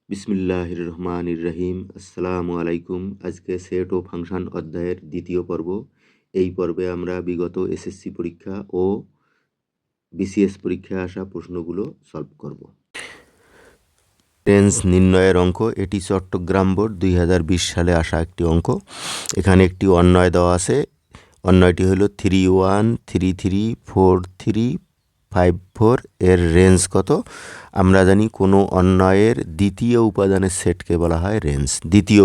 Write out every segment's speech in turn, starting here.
বিসমিল্লাহির রহমানির রহিম। আসসালামু আলাইকুম। আজকে সেট ও ফাংশন অধ্যায়ের দ্বিতীয় পর্ব। এই পর্বে আমরা বিগত এসএসসি পরীক্ষা ও বিসিএস পরীক্ষায় আসা প্রশ্নগুলো সলভ করব। রেঞ্জ নির্ণয়ের অঙ্ক, এটি চট্টগ্রাম বোর্ড 2020 সালে আসা একটি অঙ্ক। এখানে একটি অন্বয় দেওয়া আছে। অন্বয়টি হলো 31334354। এর রেঞ্জ কত? আমরা জানি কোনো অন্বয়ের দ্বিতীয় উপাদানের সেটকে বলা হয় রেঞ্জ। দ্বিতীয়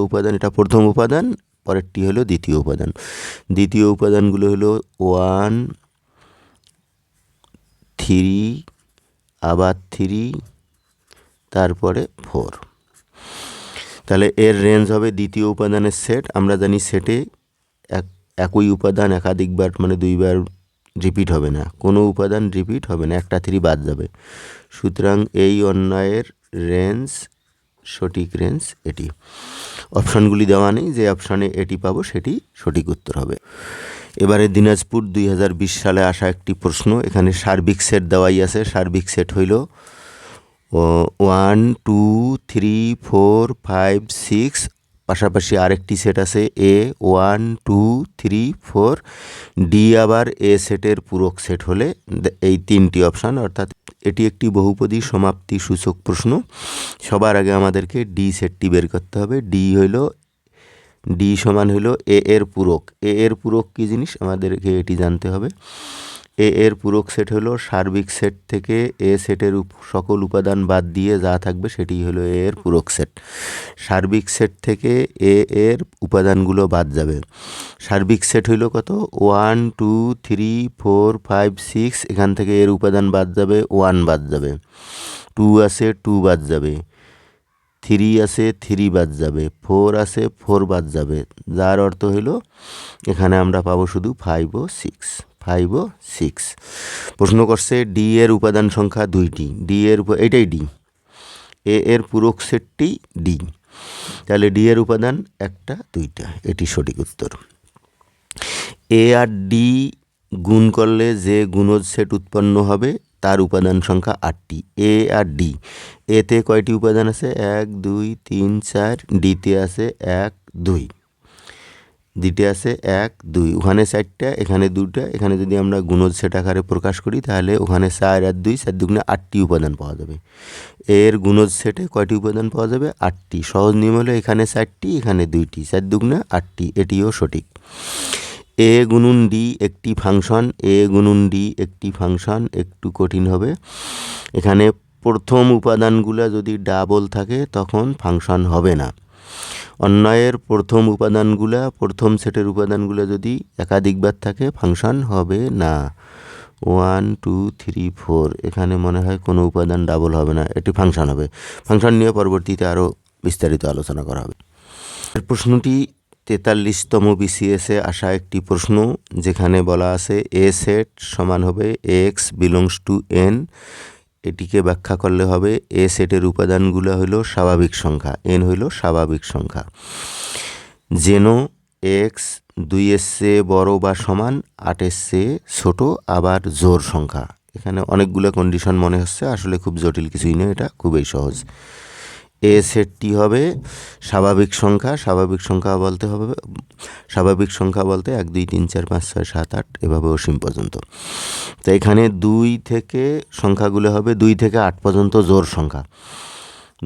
উপাদান এটা প্রথম উপাদান, পরেরটি হলো দ্বিতীয় উপাদান। দ্বিতীয় উপাদানগুলো হলো 1 3 আবার 3 তারপরে 4। তাহলে এর রেঞ্জ হবে দ্বিতীয় উপাদানের সেট। আমরা জানি সেটে একই উপাদান একাধিকবার মানে দুইবার রিপিট হবে না, কোনো উপাদান রিপিট হবে না, একটা 3 বাদ যাবে। সুতরাং এই অন্বয়ের রেঞ্জ, সঠিক রেঞ্জ এটি। অপশানগুলি দেওয়া নেই, যে অপশানে এটি পাবো সেটি সঠিক উত্তর হবে। এবারে দিনাজপুর 2020 সালে আসা একটি প্রশ্ন। এখানে সার্বিক সেট দেওয়াই আছে। সার্বিক সেট হইল 1 2 3 4 5 6, পাশাপাশি আরেকটি সেট আছে এ 1 2 3 4। ডি আবার এ সেটের পূরক সেট হলে এই তিনটি অপশান, অর্থাৎ এটি একটি বহুপদী সমাপ্তি সূচক প্রশ্ন। সবার আগে আমাদেরকে ডি সেটটি বের করতে হবে। ডি সমান হইল এ এর পূরক। এ এর পূরক কী জিনিস আমাদেরকে এটি জানতে হবে। এ এর পূরক সেট হলো সার্বিক সেট থেকে এ সেটের সকল উপাদান বাদ দিয়ে যা থাকবে সেটি হলো এ এর পূরক সেট। সার্বিক সেট থেকে এ এর উপাদানগুলো বাদ যাবে। সার্বিক সেট হইল কত? 1 2 3 4 5 6। এখান থেকে এর উপাদান বাদ যাবে, 1 বাদ যাবে। 2 আছে, 2 বাদ যাবে। 3 আছে, 3 বাদ যাবে। 4 আছে, 4 বাদ যাবে। যার অর্থ হইল এখানে আমরা পাবো শুধু 5 ও 6। প্রশ্ন করছে ডি এর উপাদান সংখ্যা 2টি। ডি এর এটাই ডি, এ এর পূরক সেটটি ডি। তাহলে ডি এর উপাদান 1টা 2টা, এটি সঠিক উত্তর। এ আর ডি গুণ করলে যে গুণজ সেট উৎপন্ন হবে তার উপাদান সংখ্যা 8টি। এ আর ডি, এতে কয়টি উপাদান আছে? 1 2 3 4। ডিতে আছে 1 2। ডিতে আছে 1 2। ওখানে 4টা, এখানে 2টা। এখানে যদি আমরা গুণজ সেট আকারে প্রকাশ করি তাহলে ওখানে 4 আর 2, 4 দুগুণে 8টি উপাদান পাওয়া যাবে। এর গুণজ সেটে কয়টি উপাদান পাওয়া যাবে? 8টি। সহজ নিয়ম হলো এখানে 4টি, এখানে 2টি, 4 দুগুণে 8টি, এটিও সঠিক। এ গুণন ডি একটি ফাংশন। এ গুণন ডি একটি ফাংশন একটু কঠিন হবে। এখানে প্রথম উপাদানগুলো যদি ডাবল থাকে তখন ফাংশন হবে না। অন্বয়ের প্রথম উপাদানগুলা, প্রথম সেটের উপাদানগুলো যদি একাধিকবার থাকে ফাংশন হবে না। 1 2 3 4, এখানে মনে হয় কোনো উপাদান ডাবল হবে না, এটি ফাংশন হবে। ফাংশন নিয়ে পরবর্তীতে আরও বিস্তারিত আলোচনা করা হবে। প্রশ্নটি 43তম বিসিএসে আসা একটি প্রশ্ন, যেখানে বলা আছে এ সেট সমান হবে এক্স বিলংস টু এন। এটিকে ব্যাখ্যা করলে হবে এ সেটের উপাদানগুলো হলো স্বাভাবিক সংখ্যা, এন হইল স্বাভাবিক সংখ্যা। যেন এক্স 2-এর চেয়ে বড় বা সমান, 8-এর চেয়ে ছোট, আবার জোড় সংখ্যা। এখানে অনেকগুলো কন্ডিশন মনে হচ্ছে, আসলে খুব জটিল কিছুই নয়, এটা খুবই সহজ। এ সেটটি হবে স্বাভাবিক সংখ্যা। স্বাভাবিক সংখ্যা বলতে 1 2 3 4 5 6 7 8 এভাবে অসীম পর্যন্ত। তো এখানে 2 থেকে সংখ্যাগুলো হবে 2 থেকে 8 পর্যন্ত জোড় সংখ্যা।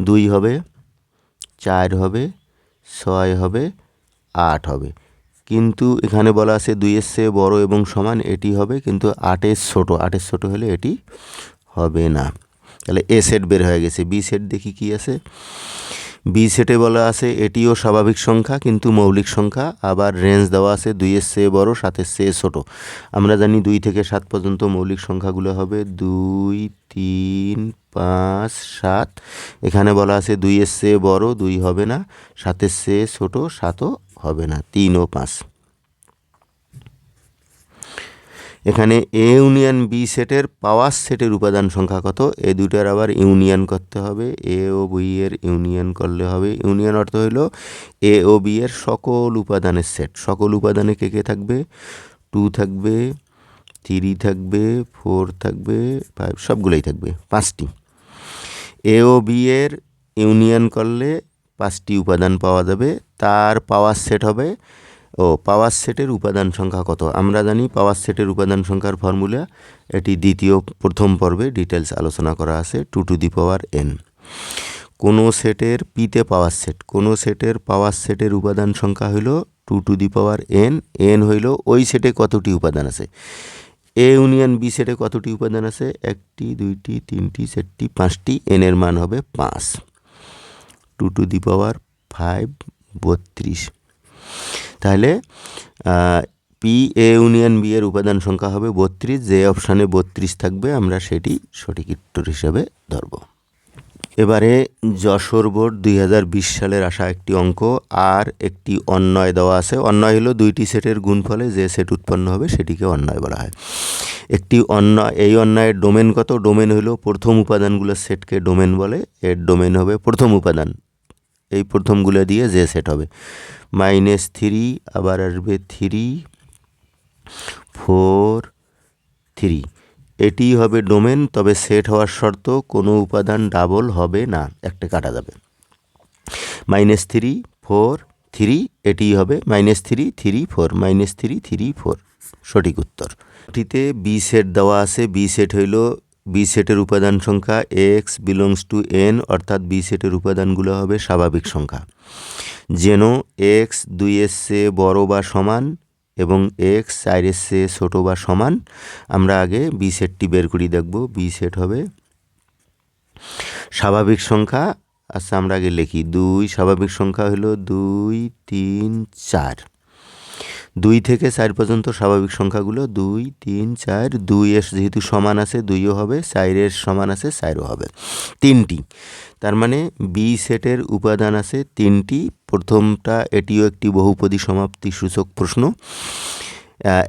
2 হবে, 4 হবে, 6 হবে, 8 হবে। কিন্তু এখানে বলা আছে 2-এর চেয়ে বড় এবং সমান, এটি হবে, কিন্তু 8-এর ছোট হলে এটি হবে না। তাহলে এ সেট বের হয়ে গেছে। বি সেট দেখি কি আছে। বি সেটে বলা আছে এটিও স্বাভাবিক সংখ্যা কিন্তু মৌলিক সংখ্যা, আবার রেঞ্জ দেওয়া আছে 2-এর চেয়ে বড়, 7-এর চেয়ে ছোট। আমরা জানি 2 থেকে 7 পর্যন্ত মৌলিক সংখ্যাগুলো হবে 2 3 5 7। এখানে বলা আছে 2-এর চেয়ে বড় 2 হবে না, 7-এর চেয়ে ছোট 7ও হবে না, 3 ও 5। এখানে এ ইউনিয়ন বি সেটের পাওয়ার সেটের উপাদান সংখ্যা কত? এ দুটার আবার ইউনিয়ন করতে হবে। এ ও বি এর ইউনিয়ন করলে হবে, ইউনিয়ন অর্থ হইল এ ও বি এর সকল উপাদানের সেট। সকল উপাদানে কে কে থাকবে? 2 থাকবে, 3 থাকবে, 4 থাকবে, 5, সবগুলোই থাকবে, 5টি। এ ও বি এর ইউনিয়ন করলে 5টি উপাদান পাওয়া যাবে। তার পাওয়ার সেট হবে, পাওয়ার সেটের উপাদান সংখ্যা কত? আমরা জানি পাওয়ার সেটের উপাদান সংখ্যার ফর্মুলা, এটি প্রথম পর্বে ডিটেলস আলোচনা করা আছে, 2 টু দি পাওয়ার n। কোনো সেটের পিতে পাওয়ার সেট, কোনো সেটের পাওয়ার সেটের উপাদান সংখ্যা হইল 2 to the power n। n হইল ওই সেটে কতটি উপাদান আছে। এ ইউনিয়ন বি সেটে কতটি উপাদান আছে? 1টি 2টি 3টি 4টি 5টি, n এর মান হবে 5। 2 টু দি পাওয়ার 5 32। তাহলে পি এ ইউনিয়ন বি এর উপাদান সংখ্যা হবে 32। যে অপশানে 32 থাকবে আমরা সেটি সঠিক উত্তর হিসেবে ধরব। এবারে যশোর বোর্ড 2020 সালের আসা একটি অঙ্ক, আর একটি অন্বয় দেওয়া আছে। অন্বয় হলো 2টি সেটের গুণফলে যে সেট উৎপন্ন হবে সেটিকে অন্বয় বলা হয়। একটি অন্বয়, এই অন্বয়ের ডোমেন কত? ডোমেন হলো প্রথম উপাদানগুলোর সেটকে ডোমেন বলে। এর ডোমেন হবে প্রথম উপাদান, এই প্রথমগুলো দিয়ে যে সেট হবে। -3, আবার আসবে 3 4 3, এটি হবে ডোমেন। তবে সেট হওয়ার শর্ত কোনো উপাদান ডাবল হবে না, একটা কাটা যাবে। -3 4 3, এটি হবে -3 3 4, -3 3 4 সঠিক উত্তর। এটিতে বি সেট দেওয়া আছে। বি সেট হইল, বি সেটের উপাদান সংখ্যা x বিলংস টু n, অর্থাৎ বি সেটের উপাদানগুলো হবে স্বাভাবিক সংখ্যা। যেন x 2-এর চেয়ে বড় বা সমান এবং x 4-এর চেয়ে ছোট বা সমান। আমরা আগে বি সেটটি বের করি, দেখব বি সেট হবে স্বাভাবিক সংখ্যা। আচ্ছা, আমরা আগে লিখি 2। স্বাভাবিক সংখ্যা হলো 2 3 4, 2 থেকে 4 পর্যন্ত স্বাভাবিক সংখ্যাগুলো 2 3 4। 2-এর যেহেতু সমান আছে 2ও হবে, 4-এর সমান আছে 4ও হবে, 3টি। তার মানে বি সেটের উপাদান আছে 3টি। প্রথমটা, এটিও একটি বহুপদী সমাপ্তি সূচক প্রশ্ন।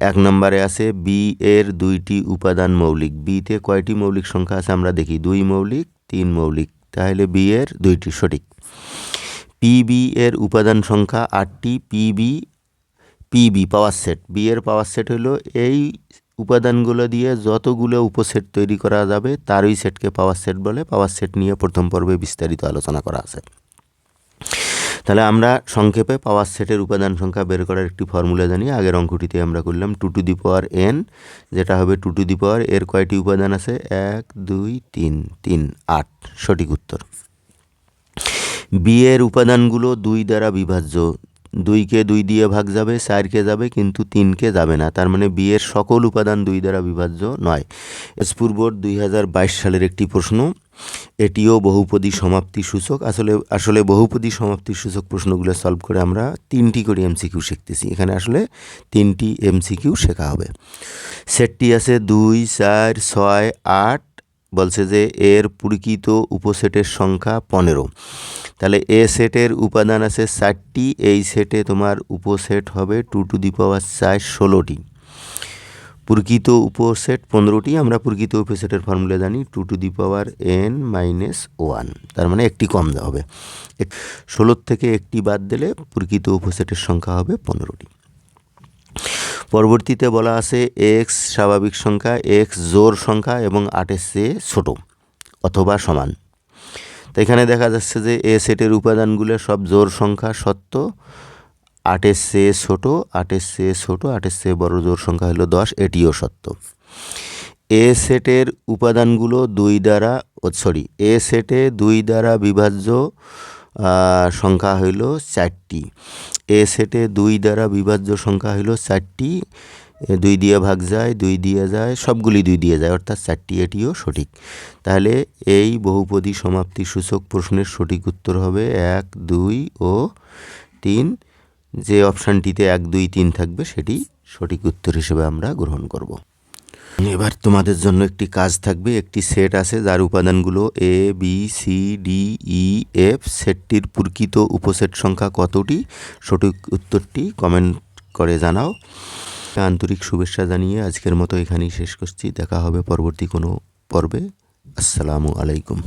1 নম্বরে আছে বি এর 2টি উপাদান মৌলিক। বিতে কয়টি মৌলিক সংখ্যা আছে আমরা দেখি, 2 মৌলিক 3 মৌলিক, তাহলে বি এর 2টি সঠিক। পিবি এর উপাদান সংখ্যা 8টি। পিবি পাওয়ার সেট, বি এর পাওয়ার সেট হলো এই উপাদানগুলো দিয়ে যতগুলো উপসেট তৈরি করা যাবে তারই সেটকে পাওয়ার সেট বলে। পাওয়ার সেট নিয়ে প্রথম পর্বে বিস্তারিত আলোচনা করা আছে। তাহলে আমরা সংক্ষেপে পাওয়ার সেটের উপাদান সংখ্যা বের করার একটি ফর্মুলা জানি। আগের অঙ্কটিতে আমরা করলাম 2 টু দি পাওয়ার n, যেটা হবে 2 টু দি পাওয়ার, এর কয়টি উপাদান আছে? 1 2 3 3 8 সঠিক উত্তর। বি এর উপাদানগুলো 2 দ্বারা বিভাজ্য। 2কে 2 দিয়ে ভাগ যাবে, 4কে যাবে, কিন্তু 3কে যাবে না। তার মানে বি এর সকল উপাদান 2 দ্বারা বিভাজ্য নয়। এসপুর বোর্ড 2022 সালের একটি প্রশ্ন, এটিও বহুপদী সমাপ্তি সূচক। আসলে বহুপদী সমাপ্তি সূচক প্রশ্নগুলো সলভ করে আমরা 3টি করে এমসিকিউ শিখতেছি। এখানে আসলে 3টি এমসিকিউ শেখা হবে। সেটটি আছে 2 4 6 8। বলছে যে এর প্রকৃত উপসেটের সংখ্যা 15। তাহলে এ সেটের উপাদান আছে 4টি। এই সেটে তোমার উপসেট হবে 2 টু দি পাওয়ার 4 16টি। প্রকৃত উপসেট 15টি। আমরা প্রকৃত উপসেটের ফর্মুলা জানি 2 টু দি পাওয়ার n - 1। তার মানে একটি কম দেওয়া হবে। 16 থেকে একটি বাদ দিলে প্রকৃত উপসেটের সংখ্যা হবে 15টি। পরবর্তীতে বলা আছে x স্বাভাবিক সংখ্যা, x জোড় সংখ্যা এবং 8-এর চেয়ে ছোট অথবা সমান। তো এখানে দেখা যাচ্ছে যে এ সেটের উপাদানগুলো সব জোড় সংখ্যা সত্য। 8-এর চেয়ে ছোট, 8-এর চেয়ে ছোট, 8-এর চেয়ে বড় জোড় সংখ্যা হলো 10, এটিও সত্য। এ সেটের উপাদানগুলো এ সেটে 2 দ্বারা বিভাজ্য সংখ্যা হইল 4টি। এ সেটে 2 দ্বারা বিভাজ্য সংখ্যা হইল 4টি। 2 দিয়ে ভাগ যায়, 2 দিয়ে যায়, সবগুলি 2 দিয়ে যায়, অর্থাৎ 4টি, এটিও সঠিক। তাহলে এই বহুপদী সমাপ্তি সূচক প্রশ্নের সঠিক উত্তর হবে 1 2 ও 3। যে অপশানটিতে 1 2 3 থাকবে সেটি সঠিক উত্তর হিসেবে আমরা গ্রহণ করব। এবার তোমাদের জন্য একটি কাজ থাকবে। একটি সেট আছে যার উপাদানগুলো a b c d e f। সেটটির প্রকৃত উপসেট সংখ্যা কতটি? সঠিক উত্তরটি কমেন্ট করে জানাও। আন্তরিক শুভেচ্ছা জানিয়ে আজকের মতো এখানেই শেষ করছি। দেখা হবে পরবর্তী কোনো পর্বে। আসসালামু আলাইকুম।